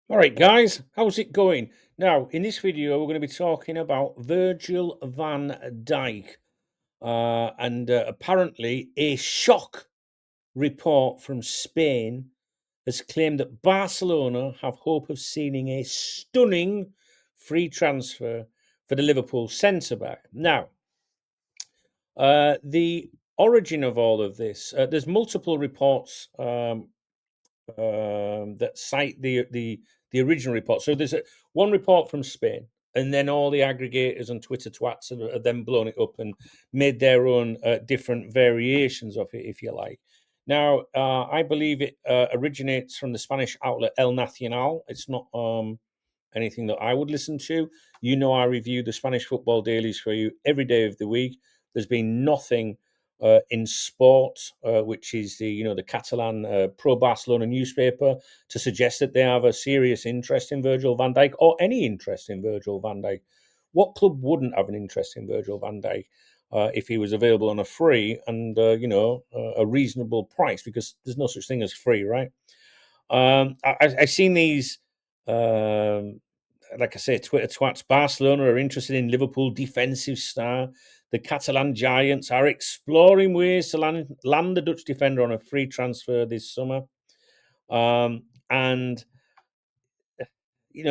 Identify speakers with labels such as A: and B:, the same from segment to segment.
A: All right, guys, how's it going? Now, in this video, we're going to be talking about Virgil van Dijk. And apparently, a shock report from Spain has claimed that Barcelona have hope of sealing a stunning free transfer for the Liverpool centre back. Now, the origin of all of this, there's multiple reports that cite the original report. So there's one report from Spain, and then all the aggregators and Twitter twats have then blown it up and made their own different variations of it, if you like. Now, I believe it originates from the Spanish outlet El Nacional. It's not anything that I would listen to. You know, I review the Spanish football dailies for you every day of the week. There's been nothing in sport, which is the Catalan pro Barcelona newspaper, to suggest that they have a serious interest in Virgil van Dijk or any interest in Virgil van Dijk. What club wouldn't have an interest in Virgil van Dijk if he was available on a free and a reasonable price? Because there's no such thing as free, right? I've seen these. Um, like I say, Twitter twats. Barcelona are interested in Liverpool defensive star. The Catalan Giants are exploring ways to land the Dutch defender on a free transfer this summer. And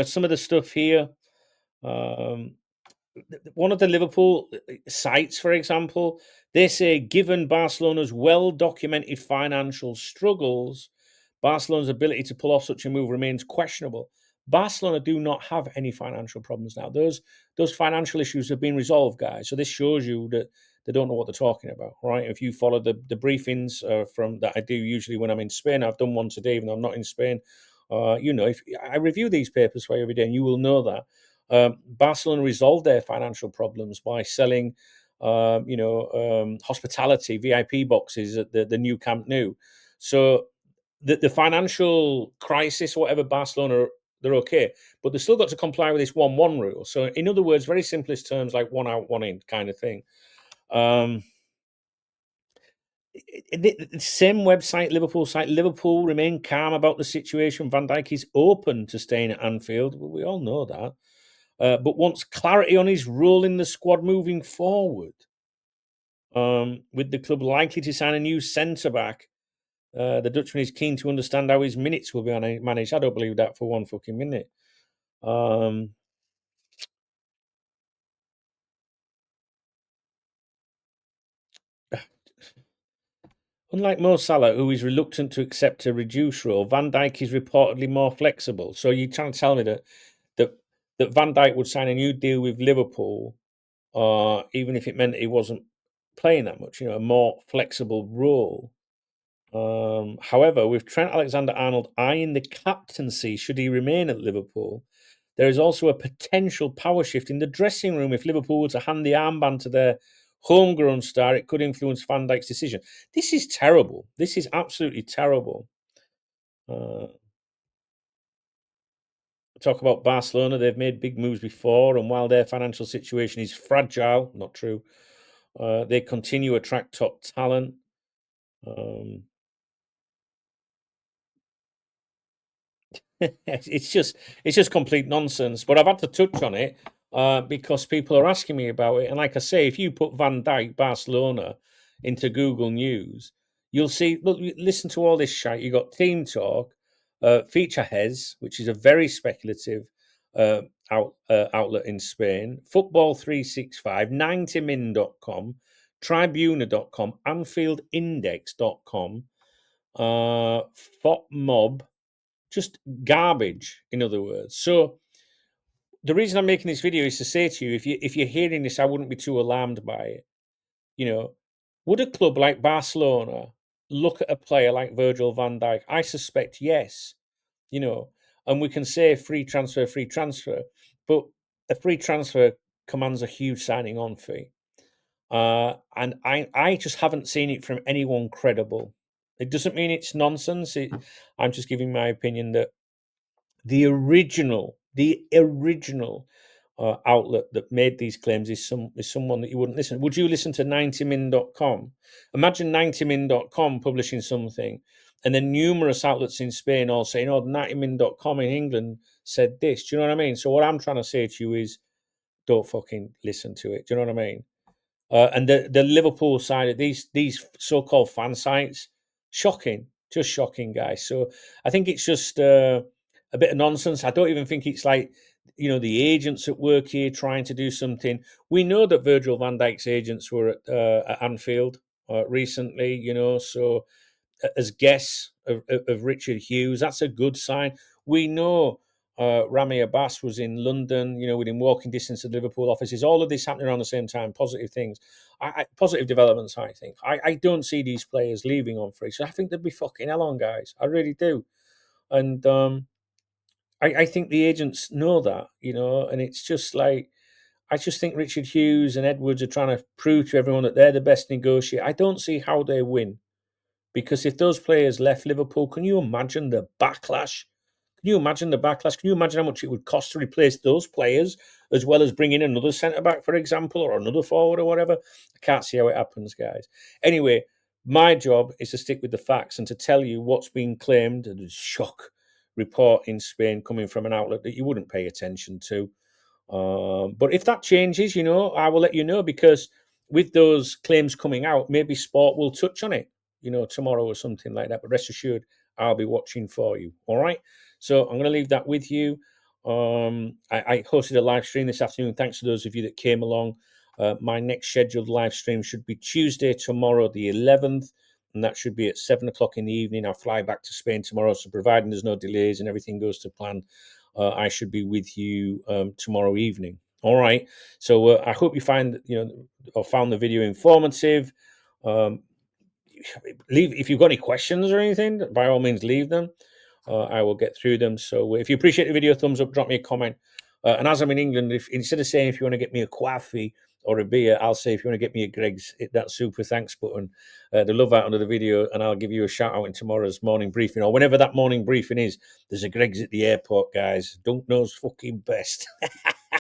A: some of the stuff here. Um, one of the Liverpool sites, for example, they say given Barcelona's well documented financial struggles, Barcelona's ability to pull off such a move remains questionable. Barcelona do not have any financial problems now. Those financial issues have been resolved, guys. So this shows you that they don't know what they're talking about, right? If you follow the briefings from that I do usually when I'm in Spain, I've done one today, even though I'm not in Spain. If I review these papers for you every day, and you will know that Barcelona resolved their financial problems by selling, hospitality VIP boxes at the new Camp Nou. So the financial crisis, whatever, Barcelona, they're okay, but they've still got to comply with this 1-1 rule. So, in other words, very simplest terms, like one out, one in kind of thing. Um, the same website, Liverpool site, Liverpool remain calm about the situation. Van Dijk is open to staying at Anfield. We all know that. But wants clarity on his role in the squad moving forward. With the club likely to sign a new centre back, the Dutchman is keen to understand how his minutes will be managed. I don't believe that for one fucking minute. Um, Unlike Mo Salah, who is reluctant to accept a reduced role, Van Dijk is reportedly more flexible. So you're trying to tell me that that Van Dijk would sign a new deal with Liverpool, even if it meant he wasn't playing that much, a more flexible role. However, with Trent Alexander-Arnold eyeing the captaincy should he remain at Liverpool, there is also a potential power shift in the dressing room. If Liverpool were to hand the armband to their homegrown star, it could influence Van Dijk's decision. This is terrible. This is absolutely terrible. Uh, Talk about Barcelona. They've made big moves before, and while their financial situation is fragile, not true, they continue to attract top talent. Um, it's just complete nonsense. But I've had to touch on it because people are asking me about it. And like I say, if you put Van Dijk Barcelona into Google News, you'll see. Look, listen to all this shit. You got Team Talk, Feature Hez, which is a very speculative uh, outlet in Spain, Football 365, 90min.com, Tribuna.com, AnfieldIndex.com, FOTMob, just garbage, in other words. So the reason I'm making this video is to say to you, if you're hearing this, I wouldn't be too alarmed by it. You know, would a club like Barcelona look at a player like Virgil van Dijk? I suspect yes. You know, and we can say free transfer, but a free transfer commands a huge signing on fee. And I just haven't seen it from anyone credible. It doesn't mean it's nonsense. I'm just giving my opinion that the original outlet that made these claims is someone that you wouldn't listen. Would you listen to 90min.com? Imagine 90min.com publishing something, and then numerous outlets in Spain all saying, "Oh, 90min.com in England said this." Do you know what I mean? So what I'm trying to say to you is, don't fucking listen to it. Do you know what I mean? And the Liverpool side of these so-called fan sites, shocking, just shocking, guys. So I think it's just a bit of nonsense. I don't even think it's like, the agents at work here trying to do something. We know that Virgil van Dijk's agents were at Anfield recently, so as guests of Richard Hughes. That's a good sign. We know Rami Abbas was in London, within walking distance of Liverpool offices. All of this happening around the same time. Positive things, positive developments. I think. I don't see these players leaving on free. So I think they'd be fucking hell on, guys. I really do. And I think the agents know that, and it's just like, I just think Richard Hughes and Edwards are trying to prove to everyone that they're the best negotiator. I don't see how they win. Because if those players left Liverpool, can you imagine the backlash? Can you imagine the backlash? Can you imagine how much it would cost to replace those players, as well as bring in another centre back, for example, or another forward or whatever? I can't see how it happens, guys. Anyway, my job is to stick with the facts and to tell you what's been claimed. A shock report in Spain coming from an outlet that you wouldn't pay attention to. But if that changes, I will let you know, because with those claims coming out, maybe sport will touch on it, tomorrow or something like that. But rest assured, I'll be watching for you. All right. So I'm going to leave that with you. I hosted a live stream this afternoon. Thanks to those of you that came along. My next scheduled live stream should be Tuesday, tomorrow, the 11th. And that should be at 7 o'clock in the evening. I'll fly back to Spain tomorrow. So providing there's no delays and everything goes to plan, I should be with you tomorrow evening. All right. So I hope you found the video informative. Leave if you've got any questions or anything. By all means, leave them. I will get through them. So if you appreciate the video, thumbs up, drop me a comment. And as I'm in England, if instead of saying if you want to get me a coffee or a beer, I'll say if you want to get me a Greg's, hit that super thanks button, the love out under the video, and I'll give you a shout out in tomorrow's morning briefing, or whenever that morning briefing is. There's a Greg's at the airport, guys. Don't know's fucking best.